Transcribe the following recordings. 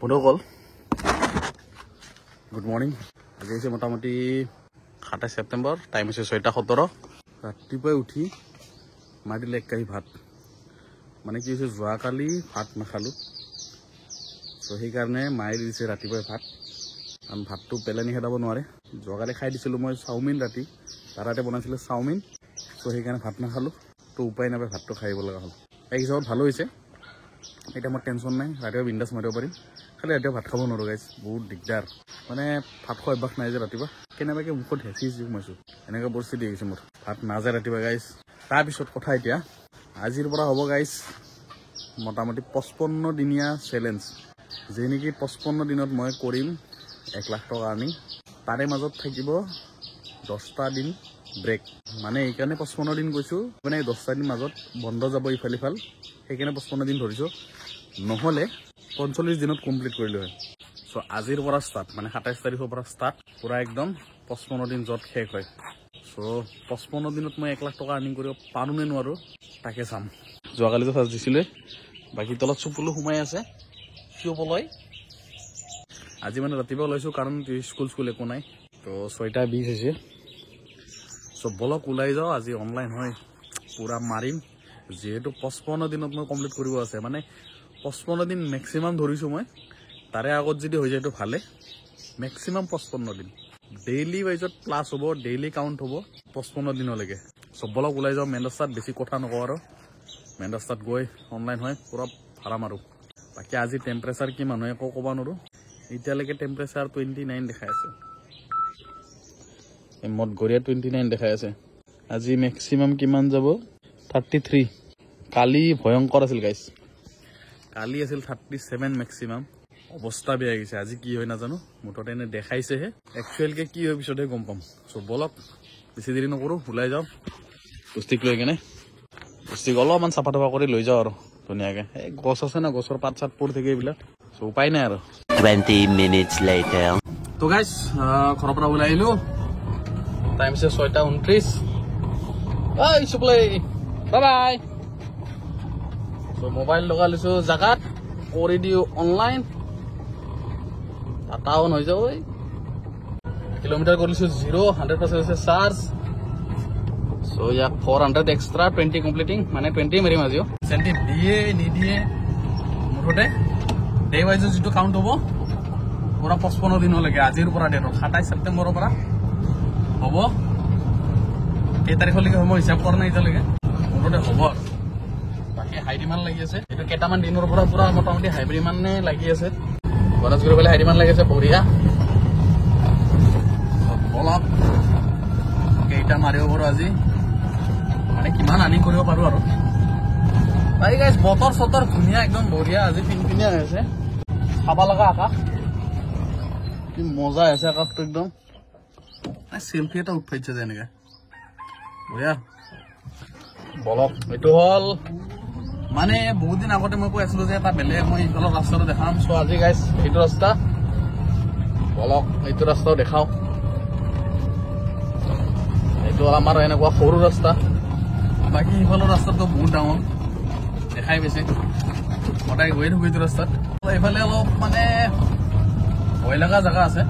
বন্ধুসকল good morning. আজি হৈছে মোটামুটি 27 ছেপ্টেম্বৰ, টাইম হৈছে 6:17। ৰাতিপুৱাই উঠি মাৰ দিলে 1 কাঁহী ভাত। মানে কি হৈছে, যোৱাকালি ভাত নাখালোঁ, চ' সেইকাৰণে মায়ে দিছে ৰাতিপুৱাই ভাত। কাৰণ ভাতটো পেলনি খেদাব নোৱাৰে। যোৱাকালি খাই দিছিলোঁ মই চাওমিন, ৰাতি তাতে বনাইছিলোঁ চাওমিন, চ' সেইকাৰণে ভাত নাখালোঁ। তো উপায় নাপায় ভাতটো খাই দিব লগা হ'ল। এক হিচাপত ভালো হৈছে, এতিয়া মোৰ টেনশ্যন নাই, ৰাতিপুৱা বিন্দাছ মাৰিব পাৰিম। খালি ৰাতিপুৱা ভাত খাব নোৱাৰোঁ গাইছ, বহুত দিগদাৰ। মানে ভাত খোৱা অভ্যাস নাই যে ৰাতিপুৱা, কেনেবাকৈ মুখত হেঁচি সোমাইছোঁ, এনেকুৱা পৰিস্থিতি আহিছে মোৰ। ভাত নাযায় ৰাতিপুৱা গাইছ। তাৰপিছত কথা এতিয়া, আজিৰ পৰা হ'ব গাইছ মোটামুটি 55 দিনীয়া চেলেঞ্জ, যে নেকি 55 দিনত মই কৰিম 1 লাখ টকা আৰ্নিং। তাৰে মাজত থাকিব 10টা দিন ব্ৰেক। মানে এইকাৰণে 55 দিন কৈছোঁ, মানে 10টা দিন মাজত বন্ধ যাব ইফাল সিফাল, সেইকাৰণে 55 দিন ধৰিছোঁ। নহ'লে 45 দিনত কমপ্লিট কৰিলোঁ হয়। চ' আজিৰ পৰা ষ্টাৰ্ট, মানে 27 তাৰিখৰ পৰা ষ্টাৰ্ট, পূৰা একদম 55 দিন য'ত শেষ হয়। চ' 55 দিনত মই 1 লাখ টকা আৰ্নিং কৰিব পাৰোঁ নে নোৱাৰোঁ তাকে চাম। যোৱাকালিতো ফাৰ্ষ্ট দিছিলোঁ, বাকী তলত চুপুলো সোমাই আছে, সিও পলয়। আজি মানে ৰাতিপুৱা ওলাইছোঁ কাৰণ স্কুল একো নাই, তো 6:20 হৈছে। চ' বলক ওলাই যাওঁ, আজি অনলাইন হয়, পূৰা মাৰিম। যিহেতু 55 দিনত মই কমপ্লিট কৰিব আছে, মানে 55 দিন মেক্সিমাম ধৰিছোঁ মই। তাৰে আগত যদি হৈ যায় এইটো ভালে, মেক্সিমাম 55 দিন ডেইলি ৱাইজত প্লাছ হ'ব, ডেইলি কাউণ্ট হ'ব 55 দিনলৈকে। চ' বলক ওলাই যাওঁ মেন ৰাস্তাত, বেছি কথা নকওঁ আৰু। মেন ৰাস্তাত গৈ অনলাইন হয় পূৰা ভাড়া মাৰোঁ। বাকী আজি টেম্পাৰেচাৰ কি মানুহে একো ক'ব নোৱাৰোঁ। এতিয়ালৈকে টেম্পাৰেচাৰ 29 দেখাই আছে, মঠঘৰীয়া 29 দেখাই আছে। আজি মেক্সিমাম কিমান যাব, 33। কালি ভয়ংকৰ আছিল গাইছ, কালি আছিল 37 মেক্সিমাম। অৱস্থা বেয়া গৈছে, আজি কি হয় নাজানো, মুঠতে এনে দেখাইছেহে। একচুৱেলকৈ কি হয় পিছতহে গম পাম। চ' বলক বেছি দেৰি নকৰোঁ, ওলাই যাওঁ পুষ্টিক লৈ কেনে। পুষ্টিক অলপমান চাফা তাফা কৰি লৈ যাওঁ আৰু ধুনীয়াকৈ। এই গছ আছে না, গছৰ পাত চাত পৰি থাকে এইবিলাক, চ' উপায় নাই আৰু। 20 minutes later. তো গাইছ ঘৰৰ পৰা ওলাই আহিলোঁ, টাইম হৈছে 6:29। Bye bye. চ' মোবাইল লগাই লৈছোঁ জেগাত, কৰি দিওঁ অনলাইন, ডাটা অন হৈ যাব। কিলোমিটাৰ কৰিছোঁ 0, 100% হৈছে চাৰ্জ। চ' ইয়াক 400 এক্সট্ৰা, 20 কমপ্লিটিং, মানে 20 মাৰিম আজিও। ইনচেণ্টিভ দিয়ে নিদিয়ে, মুঠতে ডে ৱাইজত যিটো কাউণ্ট হ'ব পূৰা 55 দিনলৈকে। আজিৰ পৰা ডেটত 27 ছেপ্টেম্বৰৰ পৰা হ'ব। কেই তাৰিখলৈকে হ'ব হিচাপ কৰা নাই এতিয়ালৈকে, মুঠতে হ'ব আৰু। বাকী হাই ডিমাণ্ড লাগি আছে, এইটো কেইটামান দিনৰ পৰা পূৰা মোটামুটি হাই ডিমাণ্ডে লাগি আছে। গণেশগুৰি ফালে হাই ডিমাণ্ড লাগি আছে, বঢ়িয়া। অলপ কেইটা মাৰিব পাৰোঁ আজি, মানে কিমান আৰ্নিং কৰিব পাৰোঁ আৰু। তাই গাইছ বতৰ চতৰ ধুনীয়া, একদম বঢ়িয়া। আজি পিনপিনীয়া হৈ আছে, চাব লগা আকাশ, কি মজা আছে আকাশটো একদম। চেল্ফি এটা উঠাইছে যে এনেকৈ, বঢ়িয়া। বলক এইটো হ'ল, মানে বহুত দিন আগতে মই কৈ আছিলোঁ যে এটা বেলেগ মই এইফালৰ ৰাস্তাটো দেখাম। চ' আজি গাইছ এইটো ৰাস্তা, বলক এইটো ৰাস্তাও দেখাওঁ। এইটো আমাৰ এনেকুৱা সৰু ৰাস্তা, বাকী সিফালৰ ৰাস্তাটো বহুত ডাঙৰ, দেখাই পাইছে। সদায় গৈয়ে থাকোঁ এইটো ৰাস্তাত। এইফালে অলপ মানে ভয় লগা জেগা আছে,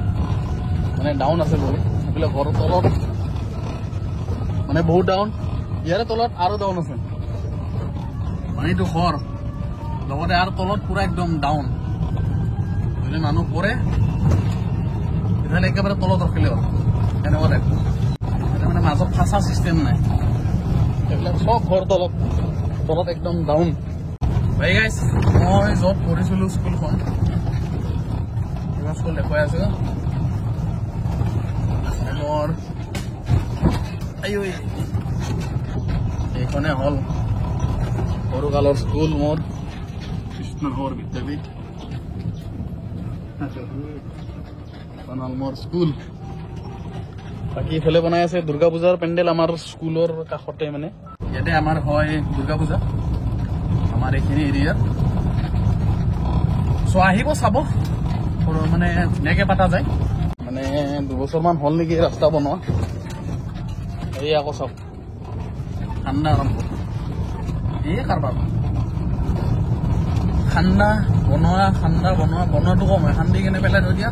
মানে ডাউন আছে বহুত। এইফালে ঘৰৰ তলত মানে বহুত ডাউন, ইয়াৰে তলত আৰু ডাউন আছে। মানে এইটো ঘৰ লগতে আৰু তলত পূৰা একদম ডাউন, যদি মানুহ পৰে ইফালে একেবাৰে তলত ৰখিলে হ'ল, এনেকুৱা টাইপ। মানে মাজত ফাঁচা চিষ্টেম নাই, এইবিলাক চব ঘৰ তলত একদম ডাউন। ভাই গাইছ মই য'ত পঢ়িছিলোঁ স্কুলখন, স্কুল দেখুৱাই আছোঁ মোৰ, এইখনে হ'ল সৰুকালৰ স্কুল মোৰ, কৃষ্ণগড় বিদ্যাপীঠ। এখন হ'ল মোৰ স্কুল। বাকী ইফালে বনাই আছে দুৰ্গা পূজাৰ পেণ্ডেল, আমাৰ স্কুলৰ কাষতে। মানে ইয়াতে আমাৰ হয় দুৰ্গা পূজা, আমাৰ এইখিনি এৰিয়াত। চ' আহিব চাব, মানে ধুনীয়াকৈ পতা যায়। মানে 2 বছৰমান হ'ল নেকি ৰাস্তা বনোৱা। এই আকৌ চাওক ঠাণ্ডা আৰম্ভ, এই কাৰবাৰ খান্দা বনোৱাটো কম হয়, খান্দি কেনে পেলাই থৈ দিয়া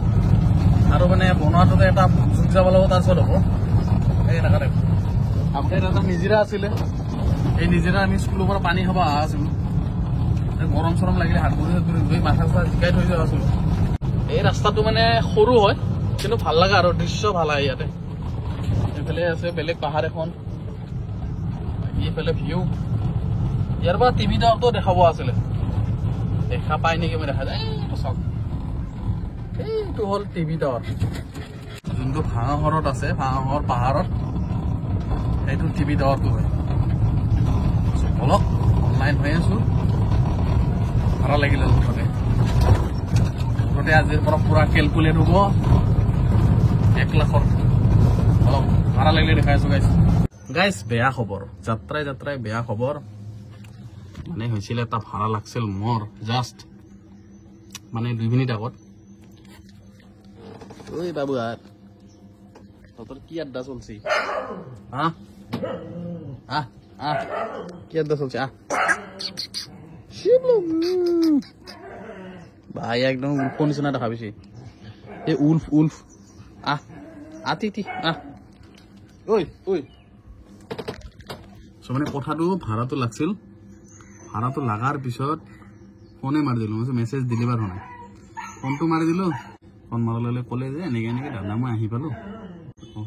আৰু মানে বনোৱাটোতে এটা জুক যাব লাগিব, তাৰপিছত হ'ব এই এনেকুৱা টাইপ। আগতে এটা নিজৰা আছিলে, এই নিজৰা আমি স্কুলৰ পৰা পানী খাব অহা আছিলোঁ, গৰম চৰম লাগিলে হাত ভৰি ধুই মাথা চাথা জিকাই থৈ যোৱা আছিলোঁ। এই ৰাস্তাটো মানে সৰু হয় কিন্তু ভাল লাগে আৰু দৃশ্য ভাল আহে ইয়াতে। এইফালে আছে বেলেগ পাহাৰ এখন, এইফালে ভিউ। ইয়াৰ পৰা টিভি টাৱাৰটো দেখাব আছিলে, দেখা পাই নেকি মই দেখা যায়। এইটো চাওক, এইটো হ'ল টিভি টাৱাৰ, যোনটো ভাঙাঘৰত আছে, ভাঙাঘৰ পাহাৰত, সেইটো টিভি টাৱাৰটো হয়। অলপ অনলাইন হৈ আছো, ভাড়া লাগিলে মুঠতে আজিৰ পৰা পুৰা কেলকুলেট হ'ব 1 লাখৰ। অলপ ভাড়া লাগিলে দেখাই আছো গাইজ। বেয়া খবৰ, যাত্ৰাই বেয়া খবৰ। মানে হৈছিল এটা ভাড়া লাগছিল মোৰ জাষ্ট মানে 2 মিনিট আগত। ঐ বাবু আর তোর কি আড্ডা চলছে? কি আড্ডা চলছে? ভাই একদম উল্ফ নিচিনা দেখা পাইছি। এই উল্ফ আতি মানে কথাটো ভাড়াটো লাগছিল, ভাড়াটো লাগাৰ পিছত ফোনে মাৰি দিলোঁ, মেছেজ ডেলিভাৰ হোৱা নাই। ফোনটো মাৰি দিলোঁ, ফোন মাৰাৰ লগে ক'লে যে এনেকৈ দাদা মই আহি পালোঁ।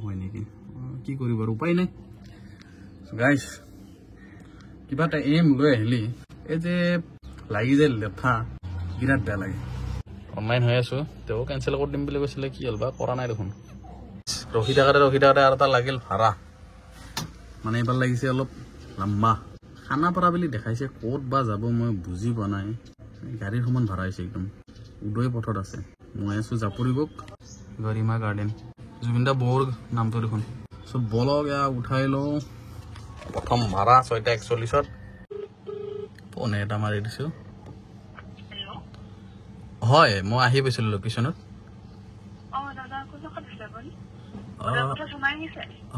হয় নেকি, কি কৰিব আৰু উপায় নাই গাইজ। কিবা এটা এম লৈ আহিলি এই যে লাগি যায় লেঠা, বিৰাট বেয়া লাগে। অনলাইন হৈ আছোঁ, তেওঁ কেঞ্চেল কৰি দিম বুলি কৈছিলে, কি হ'ল বা কৰা নাই দেখোন। ৰখি থাকোঁতে আৰু এটা লাগিল ভাড়া, মানে এইবাৰ লাগিছে অলপ লম্বা। খানাপাৰা বুলি দেখাইছে, ক'ত বা যাব মই বুজি পোৱা নাই। গাড়ীৰ সমান ভাড়া হৈছে একদম, উদয় পথত আছে। মই আছোঁ জাপৰিবুক গৰিমা গাৰ্ডেন, জুবিন দা বৌৰ নামটো দেখোন। চব বলক উঠাই লওঁ। প্ৰথম ভাড়া 6:41। ফোনে এটা মাৰি দিছোঁ। হয়, মই আহি পাইছিলোঁ লোকেশ্যনত।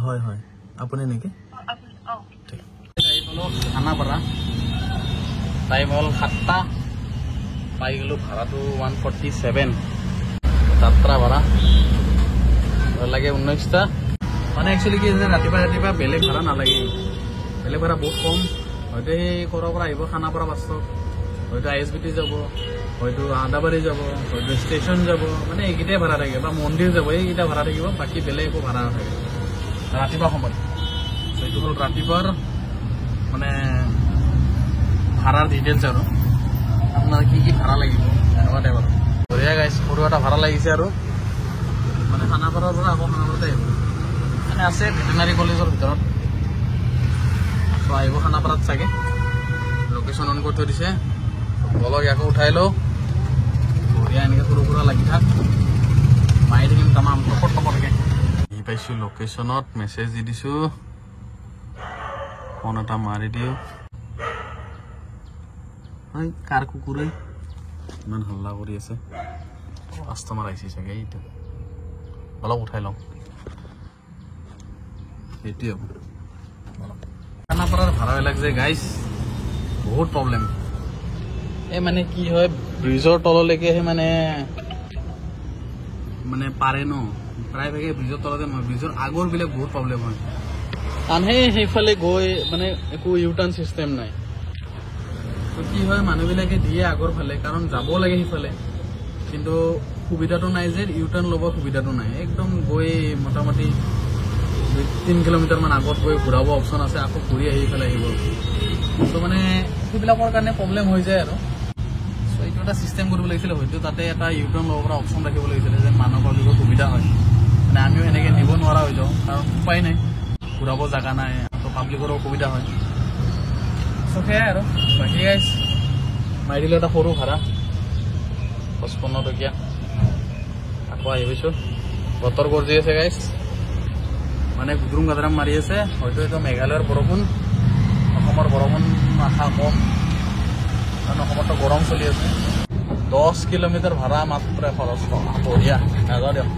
হয় হয়, আপুনি নেকি? খানাপাৰা টাইম হ'ল 7টা, পাই গ'লোঁ। ভাড়াটো 147, যাত্ৰা ভাড়া লাগে 19টা। মানে একচুৱেলি কি হৈছে, ৰাতিপুৱা বেলেগ ভাড়া নালাগে, বেলেগ ভাড়া বহুত কম। হয়তো সেই ঘৰৰ পৰা আহিব খানাপাৰা বাছত, হয়তো ISBT যাব, হয়তো আদাবাৰী যাব, হয়তো ষ্টেচন যাব, মানে এইকেইটাই ভাড়া থাকিব, বা মন্দিৰ যাব, এইকেইটা ভাড়া থাকিব, বাকী বেলেগ একো ভাড়া নাথাকে ৰাতিপুৱা সময়ত। এইটো হ'ল ৰাতিপুৱাৰ মানে ভাড়াৰ ডিটেইলছ আৰু আপোনাৰ কি ভাড়া লাগিব এনেকুৱা টাইপ আৰু। বঢ়িয়া গাইছ, সৰু এটা ভাড়া লাগিছে আৰু মানে খানাপাৰাৰ পৰা আকৌ খানাপাৰাতে আহিব, মানে আছে ভেটেনাৰী কলেজৰ ভিতৰত। ত' আহিব খানাপাৰাত চাগে, লোকেশ্যন অন কৰি থৈ দিছে। বলক ইয়াকো উঠাই লওঁ, বঢ়িয়া এনেকৈ সৰু সুৰা লাগি থাক, মাৰি থাকিম তামাম টপটকৈ। আহি পাইছোঁ লোকেশ্যনত, মেছেজ দি দিছোঁ, ফোন এটা মাৰি দিওঁ। হয়, কাৰ কুকুৰে ইমান হাল্লা কৰি আছে, কাষ্টমাৰ আহিছে চাগে। এইটো অলপ উঠাই লওঁ, সেইটোৱে হ'ব। খানাপাৰাৰ ভাড়াবিলাক যে গাইজ বহুত প্ৰব্লেম। এই মানে কি হয়, ব্ৰিজৰ তললৈকেহে মানে পাৰে ন, প্ৰায়ভাগে ব্ৰিজৰ তলতে নহয়, ব্ৰিজৰ আগৰবিলাক বহুত প্ৰব্লেম হয়। কাৰণ সেইফালে গৈ মানে একো ইউটাৰ্ণ চিষ্টেম নাই। তো কি হয়, মানুহবিলাকে দিয়ে আগৰ ফালে, কাৰণ যাব লাগে সিফালে, কিন্তু সুবিধাটো নাই যে ইউটাৰ্ণ ল'ব সুবিধাটো নাই। একদম গৈ মোটামুটি 3 কিলোমিটাৰমান আগত গৈ ঘূৰাব অপশ্যন আছে, আকৌ ঘূৰি আহি পেলাই আহিব। তো মানে সেইবিলাকৰ কাৰণে প্ৰব্লেম হৈ যায় আৰু। চ' এইটো এটা চিষ্টেম কৰিব লাগিছিলে, হয়তো তাতে এটা ইউটাৰ্ণ ল'ব পৰা অপশ্যন ৰাখিব লাগিছিলে, যে মানুহ পাব্লিকৰ সুবিধা হয়। মানে আমিও সেনেকৈ নিব নোৱাৰা হৈ যাওঁ, কাৰণ উপায় নাই, ঘূৰাব জেগা নাই, তো পাব্লিকৰো অসুবিধা হয়। চ' সেয়াই আৰু। বাকী গাইজ মাৰি দিলোঁ এটা সৰু ভাড়া 55 টকীয়া। আকৌ আহি পাইছোঁ, বতৰ গৰজি আছে গাইজ, মানে গুদৰুম গাদৰাম মাৰি আছে। হয়তো এইটো মেঘালয়ৰ বৰষুণ, অসমৰ বৰষুণ আশা কম, কাৰণ অসমতো গৰম চলি আছে। 10 কিলোমিটাৰ ভাড়া মাত্ৰ খৰচ বঢ়িয়া, নাযাওঁ দিয়ক।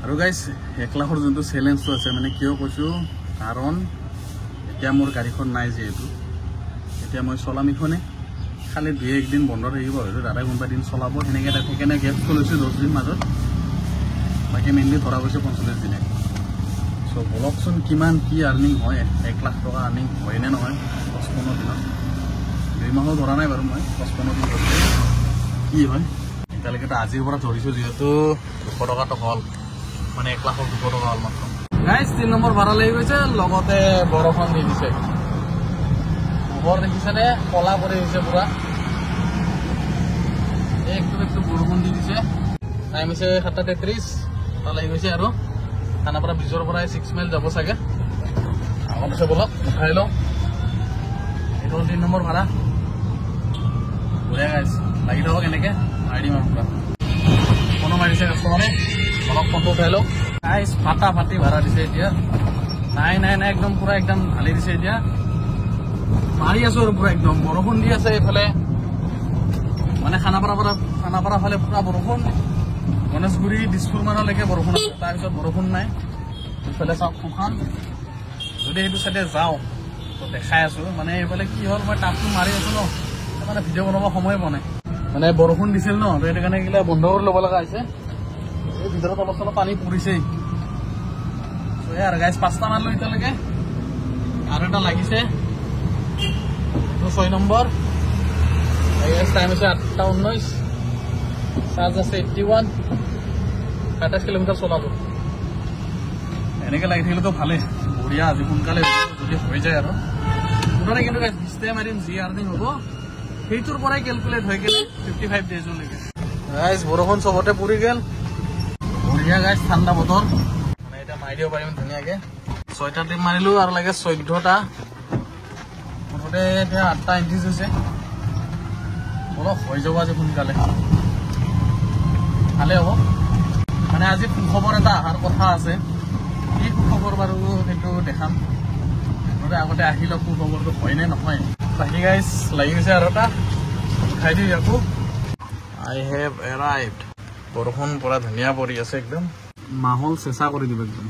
আৰু গাইজ 1 লাখৰ যোনটো চেলেঞ্জটো আছে, মানে কিয় কৈছোঁ, কাৰণ এতিয়া মোৰ গাড়ীখন নাই যিহেতু, এতিয়া মই চলাম ইখনে, খালি 2-1 দিন বন্ধ থাকিব হয়তো দাদাই কোনোবা দিন চলাব সেনেকৈ সেইকাৰণে গেপ চলিছে 10 দিন মাজত বাকী মেইনলি ধৰা গৈছে 45 দিনে চ' বলকচোন কিমান কি আৰ্নিং হয় 1 লাখ টকা আৰ্নিং হয় নে নহয় 10-15 দিনত 2 মাহো ধৰা নাই বাৰু মই 10-15 দিন কি হয় এতিয়ালৈকেতো আজিৰ পৰা ধৰিছোঁ যিহেতু 200 টকাটো হ'ল মানে 1 লাখৰ 200 টকা হ'ল মাত্ৰ গাইজ 3 নম্বৰ ভাড়া লাগি গৈছে লগতে বৰষুণ দি দিছে পোহৰ দেখিছেনে কলা কৰি হৈছে পুৰা একটু বৰষুণ দি দিছে টাইম হৈছে 7:33 এটা লাগি গৈছে আৰু খানাপাৰা ব্ৰিজৰ পৰা 6 মাইল যাব চাগে আগত আছে বলক উঠাই লওঁ এইটো 3 নম্বৰ ভাড়া বঢ়িয়া গাইজ লাগি থাকক এনেকৈ মাৰি দিম আৰু পুৰা ফোনো মাৰিছে কাষ্টমাৰে অলপ ফোনটো উঠাই লওঁ গাইজ ফাটি ভাড়া দিছে এতিয়া নাই একদম পুৰা একদম ঢালি দিছে এতিয়া মাৰি আছো আৰু পুৰা একদম বৰষুণ দি আছে এইফালে মানে খানাপাৰা ফালে পুৰা বৰষুণ গণেশগুৰি দিছপুৰ মানলৈকে বৰষুণ আছে তাৰপিছত বৰষুণ নাই এইফালে চাওক শুকান যদি সেইটো চাইডে যাওঁ তো দেখাই আছো মানে এইফালে কি হ'ল মই টাপটো মাৰি আছো ন মানে ভিডিঅ' বনাব সময় পোৱা নাই মানে বৰষুণ দিছিল ন তো সেইটো কাৰণে কিবা বন্ধ কৰি ল'ব লগা হৈছে এই ভিতৰত অলপ চলপ পানী পৰিছেই আৰু গাইজ 5টা মানলৈ এতিয়ালৈকে আৰু এটা লাগিছে 6 নম্বৰ টাইম হৈছে 8:19 চাৰ্জ আছে 81 27 কিলোমিটাৰ চলাব এনেকৈ লাগি থাকিলেতো ভালেই বঢ়িয়া আজি সোনকালে যদি হৈ যায় আৰু মুঠতে কিন্তু বিষ্টাই মাৰিম যি আৰ্নিং হ'ব সেইটোৰ পৰাই কেলকুলেট হৈ গ'লে 55 ডেইজলৈকে গাইজ বৰষুণ চবতে পৰি গ'ল বঢ়িয়া গাইজ ঠাণ্ডা বতৰ মানে এতিয়া মাৰি দিব পাৰিম ধুনীয়াকৈ 6টা ট্ৰিপ মাৰিলোঁ আৰু লাগে 14টা মুঠতে এতিয়া 8টা ইঞ্চিজ হৈছে অলপ হৈ যাব আজি সোনকালে ভালে হ'ব মানে আজি সুখবৰ এটা অহাৰ কথা আছে কি সুখবৰ বাৰু সেইটো দেখাম মুঠতে আগতে আহি লওক সুখবৰটো হয়নে নহয় বাকী গাইজ লাগি গৈছে আৰু এটা উঠাই দিওঁ আকৌ আই হেভ এৰাইভড বৰষুণ পৰা ধুনীয়া পৰি আছে একদম মাহল চেঁচা কৰি দিব একদম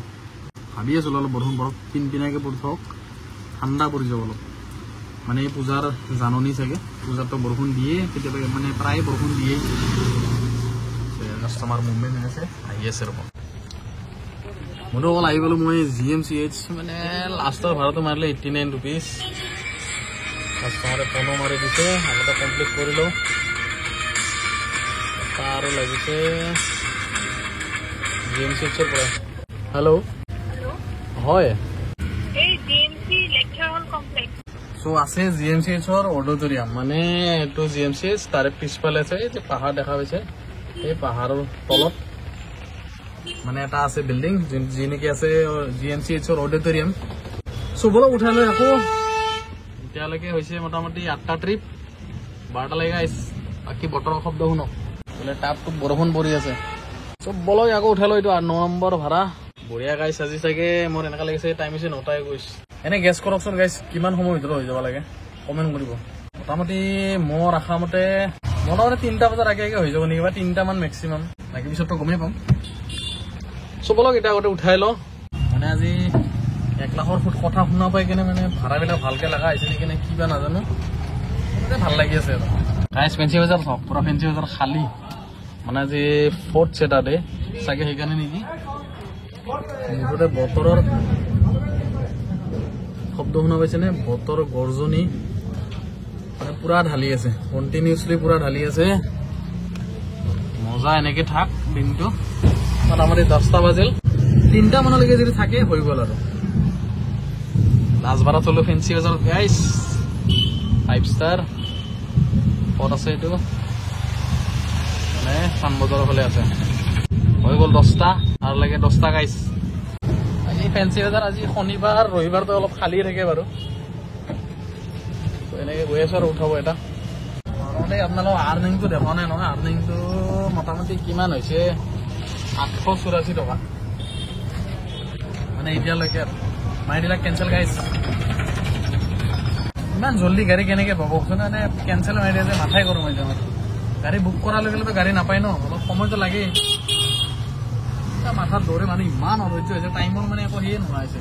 ভাবি আছোঁ অলপ বৰষুণ বৰফ পিনপিনাকৈ পৰি থাকক ঠাণ্ডা পৰি যাব অলপ মানে এই পূজাৰ জাননী চাগে পূজাতো বৰষুণ দিয়ে কেতিয়াবা মানে প্ৰায় বৰষুণ দিয়েই কাষ্টমাৰ মুভমেণ্ট হৈ আছে আহি আছে ৰ'ব মোৰতো অকল আহি গ'লোঁ মই GMCH মানে লাষ্টৰ ভাড়াটো মাৰিলে 89 ৰুপিজ কাষ্টমাৰে ফোনো মাৰি দিছে আগতে কমপ্লিট কৰি লওঁ আৰু লাগিছে GMCHৰ পৰা হেল্ল' হয় চ' আছে GMCHৰ অডিটৰিয়াম মানে এইটো GMCH তাৰে পিছফালে আছে যে পাহাৰ দেখা পাইছে এই পাহাৰৰ তলত মানে এটা আছে বিল্ডিং যি নেকি আছে GMCHৰ অডিটৰিয়াম চ' বলক উঠাই লৈ আকৌ এতিয়ালৈকে হৈছে মোটামুটি 8টা ট্ৰিপ 12টা লাগে আহিছে বাকী বতৰৰ শব্দ শুনক বোলে টাপটোত বৰষুণ পৰি আছে চ' বলক আকৌ উঠাই লৈ এইটো 9 নম্বৰ ভাড়া বঢ়িয়া গাইছ আজি চাগে মোৰ এনেকুৱা লাগিছে টাইম হৈছে 9টাই গৈছে এনে গেছ কৰকচোন গাইছ কিমান সময় ভিতৰত হৈ যাব লাগে কমেণ্ট কৰিব মোটামুটি মোৰ আশা মতে মোটামুটি 3টা বজাৰ আগে হৈ যাব নেকি বা 3টা মান মেক্সিমাম বাকী পিছততো গমেই পাম চ' বলক এতিয়া আগতে উঠাই লওঁ মানে আজি 1 লাখৰ ফুট কথা শুনা পাই কিনে মানে ভাড়াবিলাক ভালকৈ লগা হৈছে নেকি নে কিবা নাজানো ভাল লাগি আছে আৰু গাইছ ফেঞ্চি বজাৰ চাওক পুৰা ফেঞ্চি বজাৰ খালী মানে আজি 4th ছেটাৰডে চাগে সেইকাৰণে নেকি মুঠতে বতৰৰ শব্দ শুনা পাইছেনে বতৰ গৰ্জনী মানে পুৰা ঢালি আছে কণ্টিনিউচলি পুৰা ঢালি আছে মজা এনেকৈ থাক দিনটো মোটামুটি 10টা বাজিল 3টা মানলৈকে যদি থাকে হৈ গ'ল আৰু ৰাজভাড়া চলো ফেঞ্চি বজাৰ গাইছ 5 ষ্টাৰ ক'ত আছে এইটো মানে চানবজাৰৰ ফালে আছে হৈ গ'ল 10টা আৰু লাগে 10টা গাইছ আজি ফেঞ্চি বজাৰ আজি শনিবাৰ ৰবিবাৰটো অলপ খালী থাকে বাৰু এনেকৈ গৈ আছো আৰু উঠাব এটা মোটামুটি আপোনালোক আৰ্নিংটো দেখা নাই নহয় আৰ্নিংটো মোটামুটি কিমান হৈছে 884 টকা মানে এতিয়ালৈকে আৰু মাইবিলাক কেঞ্চেল গাইছ ইমান জল্দি গাড়ী কেনেকৈ পাব কওকচোন মানে কেঞ্চেল মাৰি দিয়ে যে মাথাই গৰম হৈ যায় গাড়ী বুক কৰাৰ লগে লগে গাড়ী নাপায় ন অলপ সময়টো লাগেই মাথাত দৌৰে মানে ইমান অধৈৰ্য হৈছে টাইমৰ মানে একো সেয়ে নোহোৱা হৈছে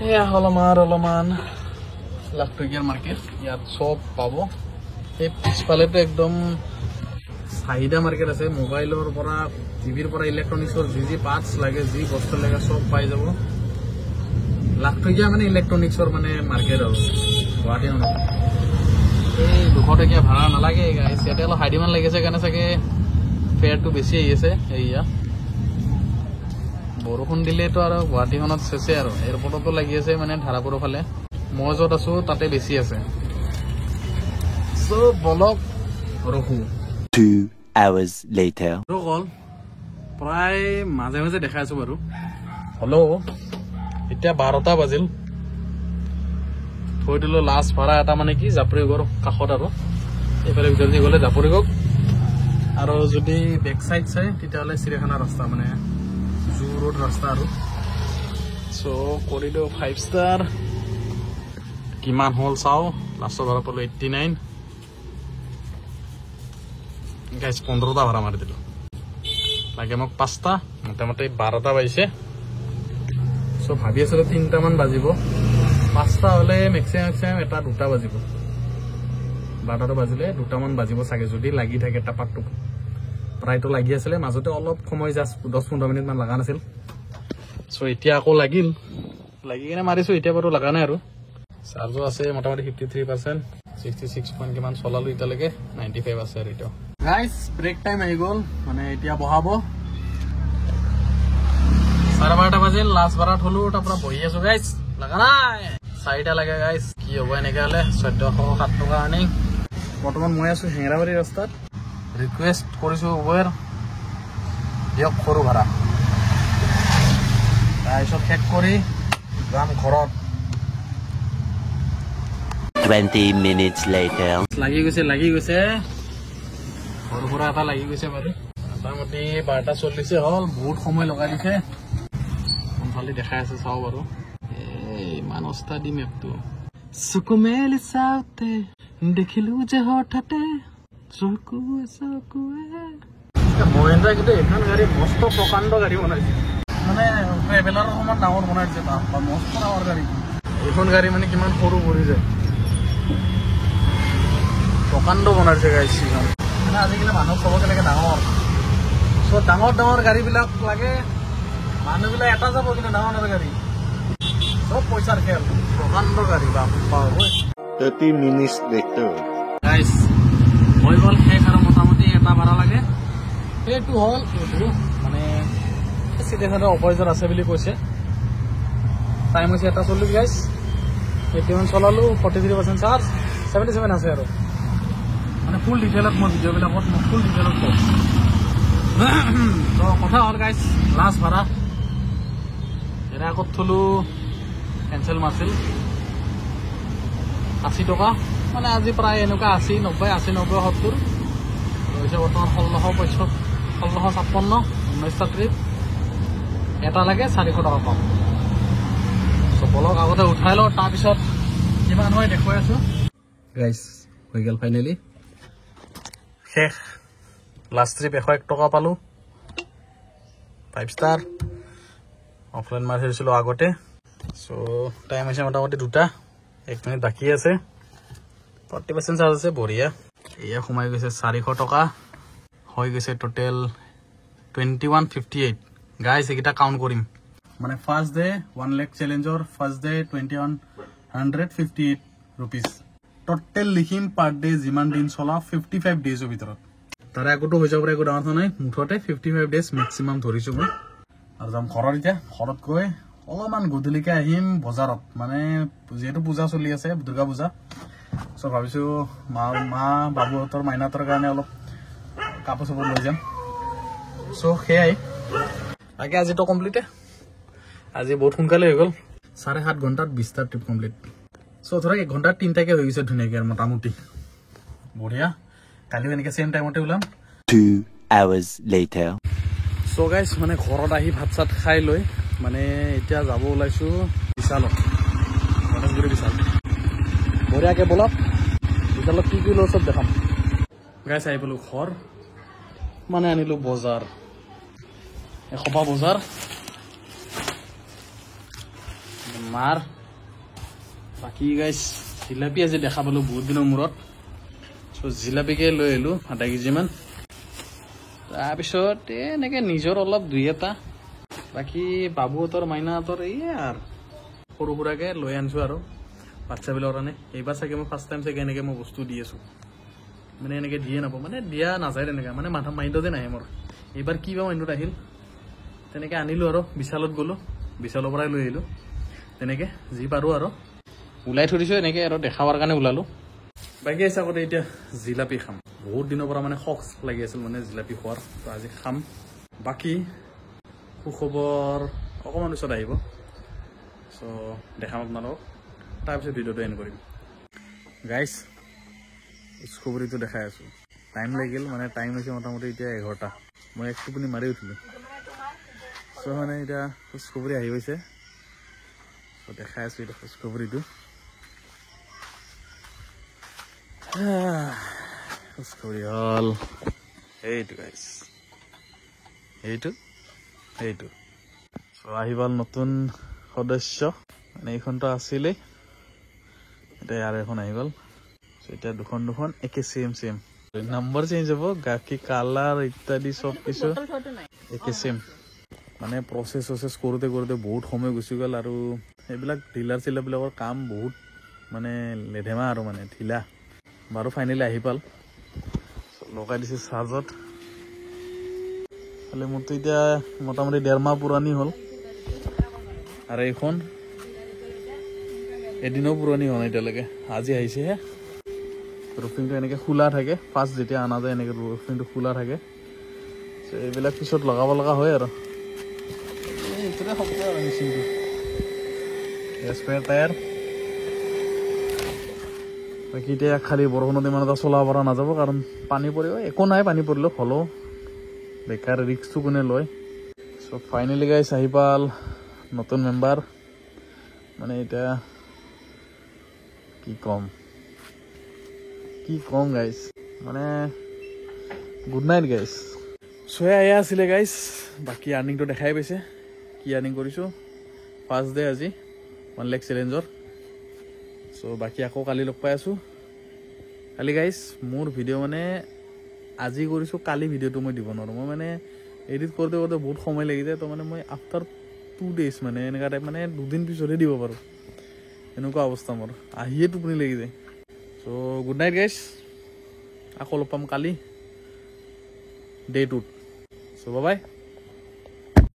এয়া অলপমান লাখটকীয়াৰ মাৰ্কেট ইয়াত চব পাব এই পিছফালেতো একদম চাহিদা মাৰ্কেট আছে মোবাইলৰ পৰা টিভিৰ পৰা ইলেক্ট্ৰনিক্সৰ যি পাৰ্টছ লাগে যি বস্তু লাগে সব পাই যাব লাখটকীয়া মানে ইলেক্ট্ৰনিক্সৰ মানে মাৰ্কেট আৰু গুৱাহাটী এই 200 টকীয়া ভাড়া নালাগে গাইছ ইয়াতে অলপ হাইডিমান লাগিছে কাৰণে চাগে ফেয়াৰটো বেছি আহি আছে এইয়া বৰষুণ দিলেতো আৰু গুৱাহাটীখনত চেছে আৰু এয়াৰপৰ্টতো লাগি আছে মানে ধাৰাপুৰৰ ফালে মই য'ত আছো তাতে বেছি আছে চ' বলক ৰখো 2 hours later. কল প্ৰায় মাজে মাজে দেখাই আছো বাৰু হ'লেও এতিয়া 12টা বাজিল থৈ দিলো লাষ্ট ভাড়া এটা মানে কি জাপৰিগড় কাষত আৰু এইফালে ভিতৰদি গ'লে জাপৰিগড় আৰু যদি বেক সাইড চাই তেতিয়াহ'লে চিৰিয়াখানা ৰাস্তা মানে জু ৰোড ৰাস্তা আৰু চ' কৰিলো 5 ষ্টাৰ কিমান হ'ল চাওঁ লাষ্টৰ ভাড়া পালো 89 গাইছ 15টা ভাড়া মাৰি দিলো লাগে মোক 5টা মোটামুটি 12টা বাজিছে চ' ভাবি আছিলো 3টা মান বাজিব 5টা হ'লে মেক্সিমাম এটা 2টা বাজিব 12টা বাজিলে 2টা মান বাজিব চাগে যদি লাগি থাকে টাপাকটো প্ৰায়তো লাগি আছিলে মাজতে অলপ সময় জাষ্ট 10-15 মিনিট মান লগা নাছিল চ' এতিয়া আকৌ লাগি কিনে মাৰিছো এতিয়া বাৰু লগা নাই আৰু চাৰ্জো আছে মোটামুটি 53% 66 পইণ্ট কিমান চলালো এতিয়ালৈকে 95 আছে আৰু এতিয়া গাইছ ব্ৰেক টাইম আহি গ'ল মানে এতিয়া বহাব 12:30 বাজিল লাষ্ট ভাড়া থলো তাৰপৰা বহি আছো গাইছ লগা নাই 4টা লাগে গাইছ কি হ'ব এনেকৈ হ'লে 1407 টকা আৰ্নিং বৰ্তমান মই আছো হেঙেৰাবাৰী ৰাস্তাত ৰিকুৱেষ্ট কৰিছো উবেৰ দিয়ক সৰু ভাড়া তাৰপিছত শেষ কৰি যাম ঘৰত 20 minutes later. লাগি গৈছে সৰু সুৰা এটা লাগি গৈছে বাৰু মোটামুটি 12:40 হ'ল বহুত সময় লগাই দিছে কোনফালে দেখাই আছে চাওঁ বাৰু ইমান অস্তা দি মেপটো চকু মেলি চাওঁতে দেখিলো যে হঠাতে মহেন্দ্ৰা কিন্তু এখন গাড়ী মস্ত প্ৰকাণ্ড গাড়ী বনাইছে মানে ট্ৰেভেলাৰৰ সময়ত ডাঙৰ বনাইছে মস্ত ডাঙৰ গাড়ী এইখন গাড়ী মানে কিমান সৰু কৰি যায় প্ৰকাণ্ড বনাইছে গাইছ মানে আজিকালি মানুহ চবকে লাগে ডাঙৰ চ' ডাঙৰ গাড়ীবিলাক লাগে মানুহবিলাক এটা যাব কিন্তু ডাঙৰ গাড়ী চব পইচাৰ খেল প্ৰকাণ্ড গাড়ী বাপ্পা 30 minutes later. গাইছ হৈ গ'ল শেষ আৰু মোটামুটি এটা ভাড়া লাগে সেইটো হ'ল এইটো মানে চিটিখনৰ অপজিট আছে বুলি কৈছে টাইম হৈছে 1:40 গাইছ 81 চলালো 43% চাৰ্জ 77 আছে আৰু মানে ফুল ডিটেইলত মই ভিডিঅ'বিলাকত মই ফুল ডিটেইলত কওঁ তো কথা হ'ল গাইছ লাষ্ট ভাড়া এৰা আগত থলো কেঞ্চেল মাৰছিল 80 টকা মানে আজি প্ৰায় এনেকুৱা 80 90 70 হৈছে বৰ্তমান 1656 19টা ট্ৰিপ এটা লাগে 400 টকা পাম চ' বলক আগতে উঠাই লওঁ তাৰপিছত কিমান হয় দেখুৱাই আছো গাইছ হৈ গ'ল ফাইনেলি শেষ লাষ্ট ট্ৰিপ 101 টকা পালো 5 ষ্টাৰ অফলাইন মাৰি থৈছিলো আগতে চ' টাইম হৈছে মোটামুটি 2টা 1 মিনিট বাকী আছে 40% চাৰ্জ আছে বঢ়িয়া এয়া সোমাই গৈছে 400 টকা হৈ গৈছে টোটেল 2158 গাইছ এইকেইটা কাউণ্ট কৰিম মানে ফাৰ্ষ্ট ডে 1 লাখ চেলেঞ্জৰ ফাৰ্ষ্ট ডে 2158 रुपीस টোটেল লিখিম পাৰ ডে যিমান দিন চলা 55 ডেজৰ ভিতৰত তাৰে আগতো হৈ যাব একো ডাঙৰ নাই মুঠতে 55 ডেজ মেক্সিমাম ধৰিছো মই আৰু যাম ঘৰত এতিয়া ঘৰত গৈ অলপমান গধূলিকে আহিম বজাৰত মানে যেহেতু পূজা চলি আছে দুৰ্গা পূজা চ' ভাবিছো মা বাবুহঁতৰ মাইনাহঁতৰ কাৰণে অলপ কাপোৰ চাপোৰ লৈ যাম চ' সেয়াই বাকী আজিতো কমপ্লিটে আজি বহুত সোনকালে হৈ গ'ল 7.5 ঘণ্টাত 20টা ট্ৰিপ কমপ্লিট চ' ধৰক 1 ঘণ্টাত 3টাকে হৈ গৈছে ধুনীয়াকৈ আৰু মোটামুটি বঢ়িয়া কালিও এনেকৈ চেম টাইমতে ওলাম 2 hours later. চ' গাইছ মানে ঘৰত আহি ভাত চাত খাই লৈ মানে এতিয়া যাব ওলাইছো বিশালত গণেশগুৰি বিশাল বঢ়িয়াকৈ বলক বিশালত কি লওঁ চব দেখাম গাইছ আহি পালো ঘৰ মানে আনিলো বজাৰ এসোপা বজাৰ মাৰ বাকী গাইছ জিলাপি আজি দেখা পালো বহুত দিনৰ মূৰত চ' চ' জিলাপিকে লৈ আহিলোঁ আধা কেজিমান তাৰপিছত এনেকৈ নিজৰ অলপ দুই এটা বাকী বাবুহঁতৰ মাইনাহঁতৰ আৰু সৰু সুৰাকৈ লৈ আনিছোঁ আৰু বাচ্ছাবিলাকৰ কাৰণে এইবাৰ চাগে মই ফাৰ্ষ্ট টাইম চাগে এনেকৈ মই বস্তু দি আছোঁ মানে এনেকৈ দিয়ে নাপাওঁ মানে দিয়া নাযায় তেনেকৈ মানে মাইণ্ডতে নাহে মোৰ এইবাৰ কি বা মাইণ্ডত আহিল তেনেকৈ আনিলোঁ আৰু বিশালত গ'লোঁ বিশালৰ পৰাই লৈ আহিলোঁ তেনেকৈ যি পাৰোঁ আৰু ওলাই থৈ দিছোঁ এনেকৈ আৰু দেখাবৰ কাৰণে ওলালোঁ বাকী আছে আগতে এতিয়া জিলাপি খাম বহুত দিনৰ পৰা মানে শখ লাগি আছিল মানে জিলাপি খোৱাৰ তো আজি খাম বাকী সুখবৰ অকণমান পিছত আহিব চ' দেখাম আপোনালোকক তাৰপিছত ভিডিঅ'টো এণ্ড কৰিম গাইজ খবৰিটো দেখাই আছোঁ টাইম লাগিল মানে টাইম হৈছে মোটামুটি এতিয়া 11টা মই এক টোপনি মাৰি উঠিলোঁ চ' মানে এতিয়া খোজখবৰি আহি গৈছে চ' দেখাই আছোঁ এতিয়া খোজখবৰিটো খোজখবৰি হ'ল এইটো গাইজ এইটো চ' আহি গ'ল নতুন সদস্য মানে এইখনতো আছিলেই এতিয়া আৰু এখন আহি গ'ল এতিয়া দুখন একে চেম নম্বৰ চেঞ্জ হ'ব গাখীৰ কালাৰ ইত্যাদি চব কিছু একে চেম মানে প্ৰচেছ কৰোঁতে বহুত সময় গুচি গ'ল আৰু এইবিলাক ডিলাৰ চিলাৰবিলাকৰ কাম বহুত মানে লেধেমা আৰু মানে ঢিলা বাৰু ফাইনেলি আহি পাল লগাই দিছে চাৰ্জত খালি মোৰতো এতিয়া মোটামুটি 1.5 মাহ পুৰণি হ'ল আৰু এইখন এদিনো পুৰণি হোৱা নাই এতিয়ালৈকে আজি আহিছেহে ৰুফিংটো এনেকৈ খোলা থাকে ফাৰ্ষ্ট যেতিয়া অনা যায় এনেকৈ ৰুফিংটো খোলা থাকে এইবিলাক পিছত লগাব লগা হয় আৰু এইটোৰে শব্দ আৰু মেচিনটো স্পেয়াৰ টায়াৰ বাকী এতিয়া খালি বৰষুণত ইমান এটা চলাব পৰা নাযাব কাৰণ পানী পৰিব একো নাই পানী পৰিলেও হ'লেও বেকাৰ ৰিক্সটো কোনে লয় চ' ফাইনেলি গাইছ আহি পাল নতুন মেম্বাৰ মানে এতিয়া কি কম গাইছ মানে গুড নাইট গাইছ চ' এয়া আছিলে গাইছ বাকী আৰ্নিংটো দেখাই পাইছে কি আৰ্নিং কৰিছোঁ ফাৰ্ষ্ট ডে আজি 1 লাখ চেলেঞ্জৰ চ' বাকী আকৌ কালি লগ পাই আছোঁ কালি গাইছ মোৰ ভিডিঅ' মানে আজি কৰিছোঁ কালি ভিডিঅ'টো মই দিব নোৱাৰোঁ মই মানে এডিট কৰোঁতে বহুত সময় লাগি যায় তো মানে মই আফটাৰ 2 days মানে এনেকুৱা টাইপ মানে 2 দিন পিছতহে দিব পাৰোঁ এনেকুৱা অৱস্থা মোৰ আহিয়ে টোপনি লাগি যায় চ' গুড নাইট গাইছ আকৌ লগ পাম কালি ডে 2 চ' বাই